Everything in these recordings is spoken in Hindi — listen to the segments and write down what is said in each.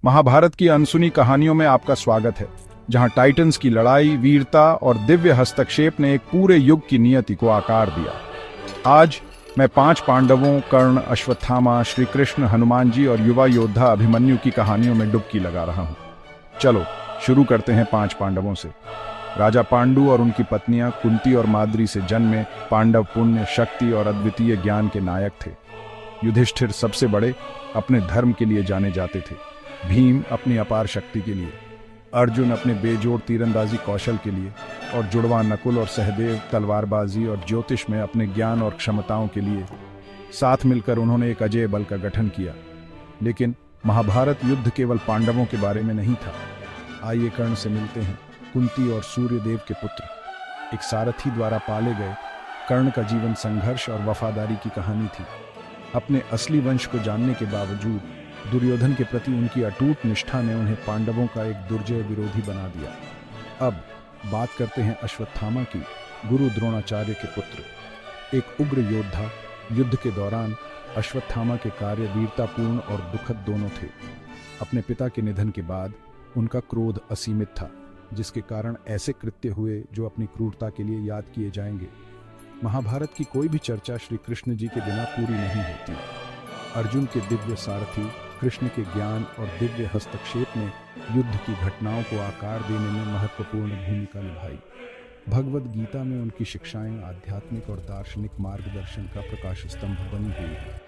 महाभारत की अनसुनी कहानियों में आपका स्वागत है, जहां टाइटन्स की लड़ाई, वीरता और दिव्य हस्तक्षेप ने एक पूरे युग की नियति को आकार दिया। आज मैं 5 पांडवों कर्ण, अश्वत्थामा, श्री कृष्ण, हनुमान जी और युवा योद्धा अभिमन्यु की कहानियों में डुबकी लगा रहा हूं। चलो शुरू करते हैं 5 पांडवों से। राजा पांडु और उनकी पत्नियां कुंती और माद्री से जन्मे पांडव पुण्य, शक्ति और अद्वितीय ज्ञान के नायक थे। युधिष्ठिर सबसे बड़े अपने धर्म के लिए जाने जाते थे, भीम अपनी अपार शक्ति के लिए, अर्जुन अपने बेजोड़ तीरंदाजी कौशल के लिए और जुड़वा नकुल और सहदेव तलवारबाजी और ज्योतिष में अपने ज्ञान और क्षमताओं के लिए। साथ मिलकर उन्होंने एक अजेय बल का गठन किया। लेकिन महाभारत युद्ध केवल पांडवों के बारे में नहीं था। आइए कर्ण से मिलते हैं, कुंती और सूर्यदेव के पुत्र, एक सारथी द्वारा पाले गए। कर्ण का जीवन संघर्ष और वफादारी की कहानी थी। अपने असली वंश को जानने के बावजूद दुर्योधन के प्रति उनकी अटूट निष्ठा ने उन्हें पांडवों का एक दुर्जय विरोधी बना दिया। अब बात करते हैं अश्वत्थामा की, गुरु द्रोणाचार्य के पुत्र, एक उग्र योद्धा। युद्ध के दौरान अश्वत्थामा के कार्य वीरतापूर्ण और दुखद दोनों थे। अपने पिता के निधन के बाद उनका क्रोध असीमित था, जिसके कारण ऐसे कृत्य हुए जो अपनी क्रूरता के लिए याद किए जाएंगे। महाभारत की कोई भी चर्चा श्री कृष्ण जी के बिना पूरी नहीं होती। अर्जुन के दिव्य सारथी कृष्ण के ज्ञान और दिव्य हस्तक्षेप ने युद्ध की घटनाओं को आकार देने में महत्वपूर्ण भूमिका निभाई। भगवद गीता में उनकी शिक्षाएं आध्यात्मिक और दार्शनिक मार्गदर्शन का प्रकाश स्तंभ बनी हुई है।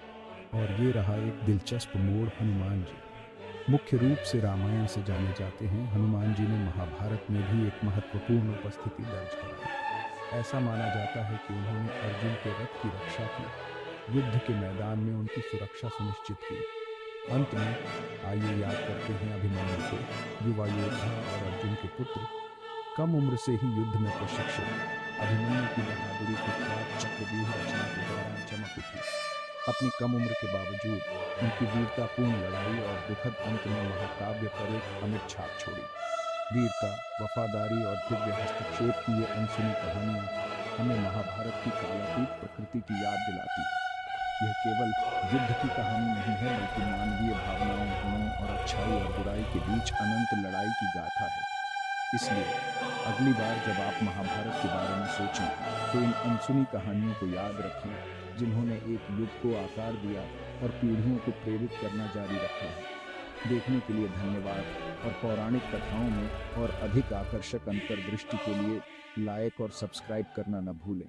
और ये रहा एक दिलचस्प मोड़, हनुमान जी। मुख्य रूप से रामायण से जाने जाते हैं, हनुमान जी ने महाभारत में भी एक महत्वपूर्ण उपस्थिति दर्ज कराई। ऐसा माना जाता है कि उन्होंने अर्जुन के रथ की रक्षा की, युद्ध के मैदान में उनकी सुरक्षा सुनिश्चित की। अंत में आइए याद करते हैं अभिमन्यु को, युवा योद्धा और अर्जुन के पुत्र, कम उम्र से ही युद्ध में प्रशिक्षित। अभिमन्यु की बहादुरी के साथ चक्रव्यूह रचना के दौरान चमक उठी। अपनी कम उम्र के बावजूद उनकी वीरतापूर्ण लड़ाई और दुखद अंत में महाकाव्य पर एक अमिट छाप छोड़ी। वीरता, वफादारी और दिव्य हस्तक्षेप की ये अनसुनी कहानियां हमें महाभारत की कालातीत प्रकृति की याद दिलाती है। यह केवल युद्ध की कहानी नहीं है, बल्कि मानवीय भावनाओं, गुणों और अच्छाई और बुराई के बीच अनंत लड़ाई की गाथा है। इसलिए अगली बार जब आप महाभारत के बारे में सोचें, तो इन अनसुनी कहानियों को याद रखें, जिन्होंने एक युग को आकार दिया और पीढ़ियों को प्रेरित करना जारी रखा है। देखने के लिए धन्यवाद, और पौराणिक कथाओं में और अधिक आकर्षक अंतर्दृष्टि के लिए लाइक और सब्सक्राइब करना न भूलें।